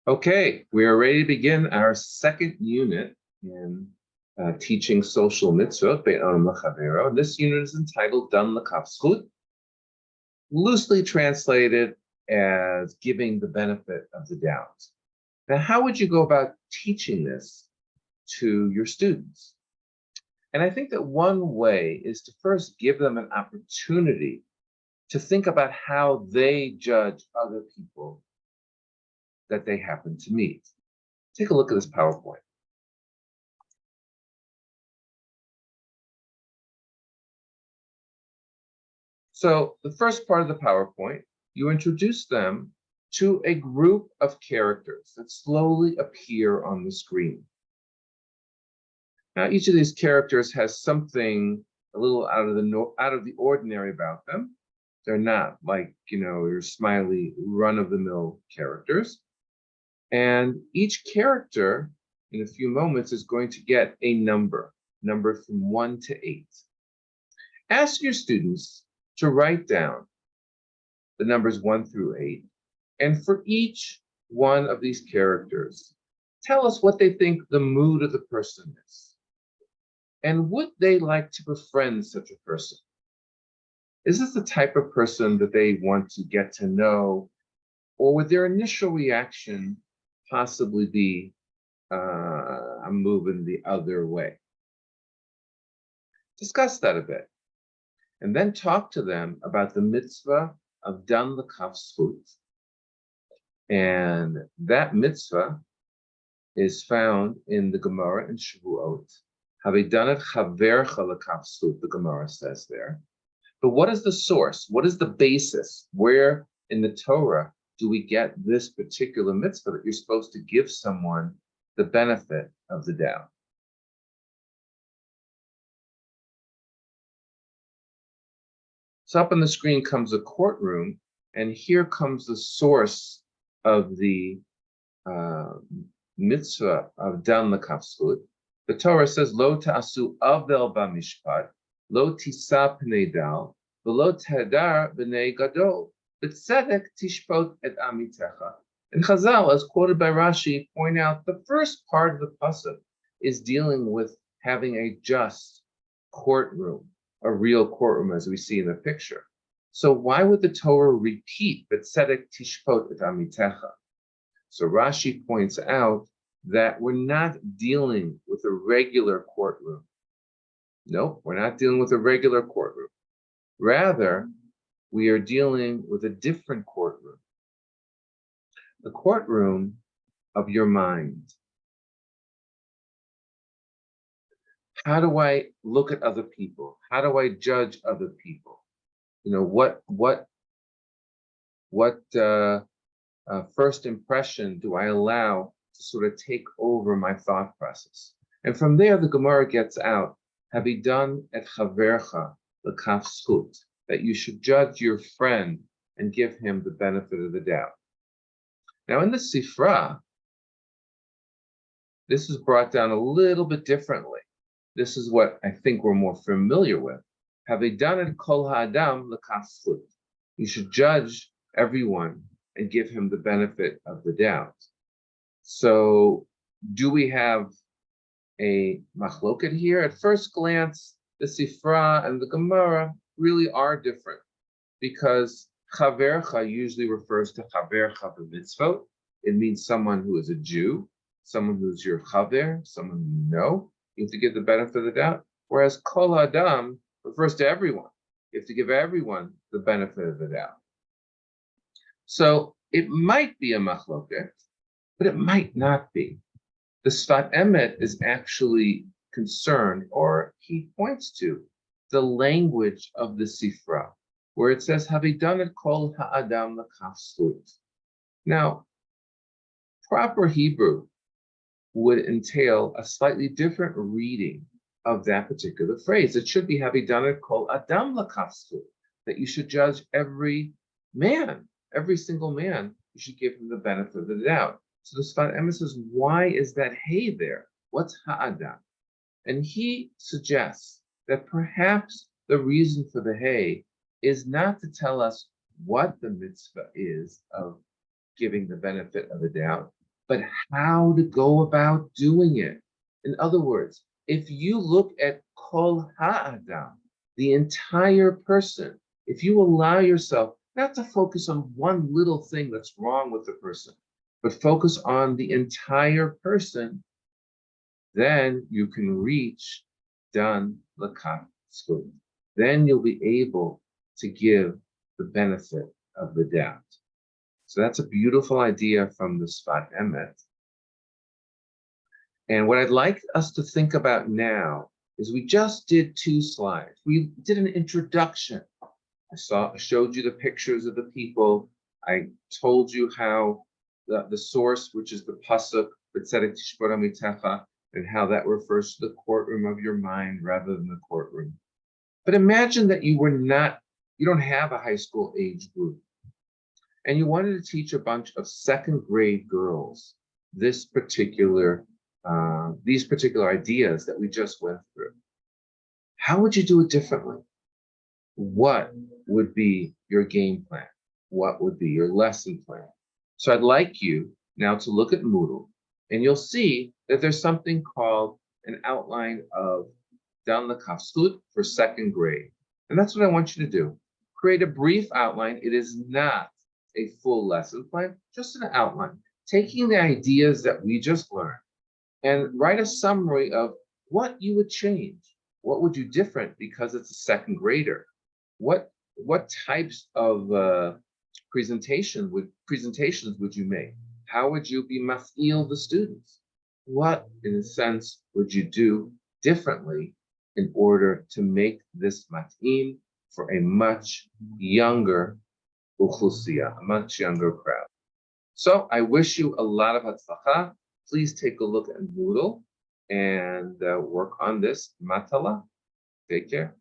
Okay, we are ready to begin our second unit in teaching social mitzvot, Be'et Olam L'Chavero. This unit is entitled Dan L'Kaf Zchut, loosely translated as giving the benefit of the doubt. Now, how would you go about teaching this to your students? And I think that one way is to first give them an opportunity to think about how they judge other people that they happen to meet. Take a look at this PowerPoint. So the first part of the PowerPoint, you introduce them to a group of characters that slowly appear on the screen. Now, each of these characters has something a little out of the ordinary about them. They're not like, your smiley run-of-the-mill characters. And each character, in a few moments, is going to get a number from 1 to 8. Ask your students to write down the numbers 1 through 8. And for each one of these characters, tell us what they think the mood of the person is. And would they like to befriend such a person? Is this the type of person that they want to get to know? Or would their initial reaction possibly be I'm moving the other way? Discuss that a bit. And then talk to them about the mitzvah of Dan L'Kaf Zchut. And that mitzvah is found in the Gemara in Shavuot. Havidanet chavercha l'kaf zchut, the Gemara says there. But what is the source? What is the basis? Where in the Torah do we get this particular mitzvah that you're supposed to give someone the benefit of the doubt? So up on the screen comes a courtroom, and here comes the source of the mitzvah of Dan L'Kaf Zchut. The Torah says, Lo ta'asu avel b'mishpat, lo tisa pnei dal, v'lo tehadar b'nei gadol, b'tzedek tishpot et amitecha. And Chazal, as quoted by Rashi, point out the first part of the pasuk is dealing with having a just courtroom, a real courtroom, as we see in the picture. So why would the Torah repeat b'tzedek tishpot et amitecha? So Rashi points out that we're not dealing with a regular courtroom. Nope, we're not dealing with a regular courtroom. Rather, we are dealing with a different courtroom. The courtroom of your mind. How do I look at other people? How do I judge other people? What first impression do I allow to sort of take over my thought process? And from there, the Gemara gets out, Havidan et chavercha l'kaf zchut, that you should judge your friend and give him the benefit of the doubt. Now, in the Sifra, this is brought down a little bit differently. This is what I think we're more familiar with. Havidan et kol ha'adam l'kaf zchut. You should judge everyone and give him the benefit of the doubt. So, do we have a machloket here? At first glance, the Sifra and the Gemara really are different, because chavercha usually refers to chavercha b'mitzvot. It means someone who is a Jew, someone who's your chaver, someone you know. You have to give the benefit of the doubt. Whereas kol adam refers to everyone. You have to give everyone the benefit of the doubt. So it might be a machloket, but it might not be. The Sfat Emet is actually concerned, or he points to, the language of the Sifra, where it says, Havidan et kol ha'adam l'kaf zchut. Now, proper Hebrew would entail a slightly different reading of that particular phrase. It should be Havidan et kol adam l'kaf zchut, that you should judge every man, every single man, you should give him the benefit of the doubt. So the Sfat Emet says, why is that hey there? What's ha'adam? And he suggests that perhaps the reason for the hey is not to tell us what the mitzvah is of giving the benefit of the doubt, but how to go about doing it. In other words, if you look at kol ha'adam, the entire person, if you allow yourself not to focus on one little thing that's wrong with the person, but focus on the entire person, then you can reach dan lakach zchut. Then you'll be able to give the benefit of the doubt. So that's a beautiful idea from the Sfat Emet. And what I'd like us to think about now is we just did 2 slides. We did an introduction. I showed you the pictures of the people. I told you how the source, which is the pasuk, B'tzedek tishbor amitecha, and how that refers to the courtroom of your mind rather than the courtroom. But imagine that you don't have a high school age group, and you wanted to teach a bunch of 2nd grade girls these particular ideas that we just went through. How would you do it differently? What would be your game plan? What would be your lesson plan? So I'd like you now to look at Moodle, and you'll see that there's something called an outline of dan lakach zchut for 2nd grade. And that's what I want you to do. Create a brief outline. It is not a full lesson plan, just an outline, taking the ideas that we just learned and write a summary of what you would change. What would you different because it's a 2nd grader? What types of presentations would you make? How would you be maf'il the students? What, in a sense, would you do differently in order to make this mat'im for a much younger uchlusiyah, a much younger crowd? So I wish you a lot of hatzlacha. Please take a look at Moodle and work on this matala. Take care.